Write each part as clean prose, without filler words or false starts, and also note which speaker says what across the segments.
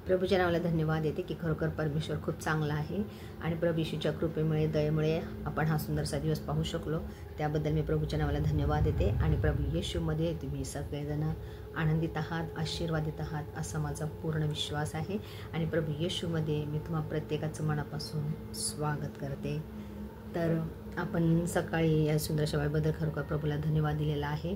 Speaker 1: प्रभूच्या नावाला धन्यवाद देते की खरोखर परमेश्वर खूप चांगला आहे आणि प्रभू येशूच्या कृपेमुळे दयेमुळे आपण हा सुंदरसा दिवस पाहू शकलो। त्याबद्दल मी प्रभूच्या नावाला धन्यवाद देते आणि प्रभू येशूमध्ये तुम्ही सगळेजण आनंदित आहात, आशीर्वादित आहात असा माझा पूर्ण विश्वास आहे आणि प्रभू येशूमध्ये मी तुम्हा प्रत्येकाचं मनापासून स्वागत करते। तर आपण सकाळी या सुंदरशा वेळेबद्दल खरोखर प्रभूला धन्यवाद दिलेला आहे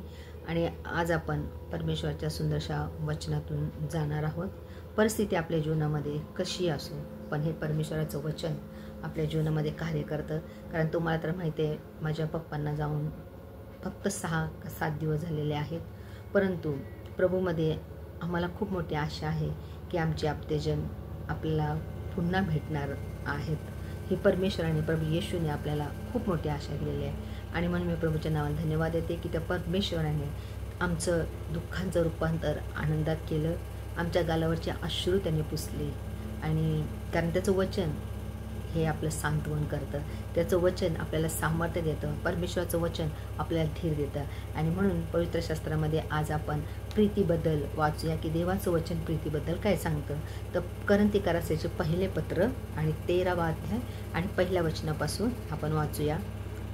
Speaker 1: आणि आज आपण परमेश्वराच्या सुंदरशा वचनातून जाणार आहोत। परिस्थिती आपल्या जीवनामध्ये कशी असो पण हे परमेश्वराचं वचन आपल्या जीवनामध्ये कार्य करतं। कारण तुम्हाला तर माहिती आहे माझ्या पप्पांना जाऊन फक्त 6 का 7 दिवस झालेले आहेत, परंतु प्रभूमध्ये आम्हाला खूप मोठी आशा आहे की आमचे आप्तेजन आपल्याला पुन्हा भेटणार आहेत। ही परमेश्वराने प्रभू येशूने आपल्याला खूप मोठी आशा दिलेली आहे आणि म्हणून मी प्रभूच्या नावाला धन्यवाद देते की त्या परमेश्वराने आमचं दुःखांचं रूपांतर आनंदात केलं, आमच्या गालावरचे अश्रू त्याने पुसले आणि कारण त्याचं वचन हे आपलं सांत्वन करतं, त्याचं वचन आपल्याला सामर्थ्य देतं, परमेश्वराचं वचन आपल्याला धीर देतं आणि म्हणून पवित्र शास्त्रामध्ये आज आपण प्रीतीबद्दल वाचूया की देवाचं वचन प्रीतीबद्दल काय सांगतं। तर करंथीकरासाचे पहिले पत्र आणि 13वा अध्याय आणि पहिल्या वचनापासून आपण वाचूया।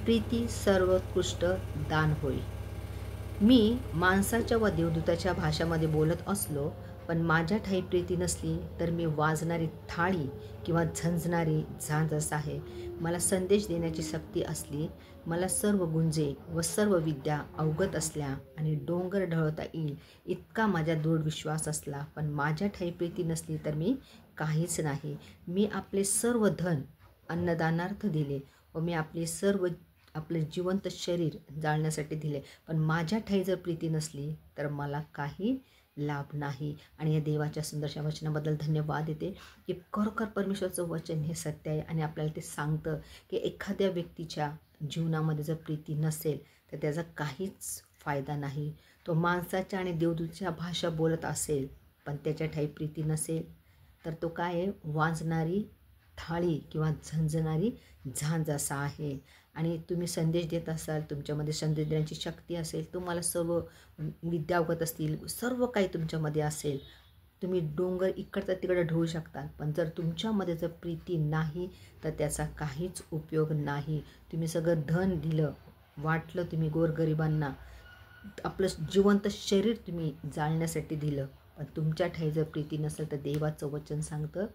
Speaker 1: प्रीती सर्वोत्कृष्ट दान होय। मी माणसाच्या व देवदूताच्या भाषामध्ये बोलत असलो पण माझ्या ठाई प्रीती नसली तर मी वाजणारी थाळी किंवा झंझणारी झांज आहे। मला संदेश देण्याची शक्ती असली, मला सर्व गुंजे व सर्व विद्या अवगत असल्या आणि डोंगर ढळवता येईल इतका माझ्या दृढ विश्वास असला, पण माझ्या ठाई प्रीती नसली तर मी काहीच नाही। मी आपले सर्व धन अन्नदानार्थ दिले व मी आपले जिवंत शरीर जाळण्यासाठी दिले, पण माझ्या ठाई जर प्रीती नसली तर मला काही लाभ नाही। आणि या देवाच्या सुंदरशा वचनाबद्दल धन्यवाद देते की खरोखर परमेश्वराचं वचन हे सत्य आहे आणि आपल्याला ते सांगतं की एखाद्या व्यक्तीच्या जीवनामध्ये जर प्रीती नसेल तर त्याचा काहीच फायदा नाही। तो माणसाच्या आणि देवदूतच्या भाषा बोलत असेल पण त्याच्या ठाई प्रीती नसेल तर तो काय आहे, वाजणारी थाळी किंवा झंझणारी झांज असा आहे। आणि तुम्ही संदेश देत असाल, तुमच्यामध्ये संदेश देण्याची शक्ती असेल, तुम्हाला सर्व विद्या अवगत असतील, सर्व काही तुमच्यामध्ये असेल, तुम्ही डोंगर इकडचा तिकडे ढळू शकता, पण जर तुमच्यामध्ये जर प्रीती नाही तर त्याचा काहीच उपयोग नाही। तुम्ही सगळं धन दिलं, वाटलं, तुम्ही गोरगरिबांना आपलं जिवंत शरीर तुम्ही जाळण्यासाठी दिलं, पण तुमच्या ठाई जर प्रीती नसेल तर देवाचं वचन सांगतं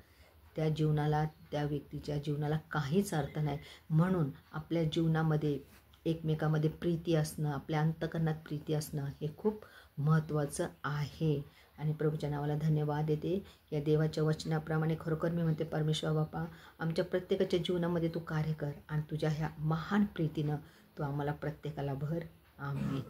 Speaker 1: त्या जीवनाला, त्या व्यक्तीच्या जीवनाला काहीच अर्थ नाही। म्हणून आपल्या जीवनामध्ये एकमेकांमध्ये प्रीती असणं, आपल्या अंतःकरणात प्रीती असणं हे खूप महत्त्वाचं आहे आणि प्रभूच्या नावाला धन्यवाद देते। या देवाच्या वचनाप्रमाणे खरोखर मी म्हणते परमेश्वर बापा आमच्या प्रत्येकाच्या जीवनामध्ये तू कार्य कर आणि तुझ्या ह्या महान प्रीतीनं तू आम्हाला प्रत्येकाला भर। आमेन।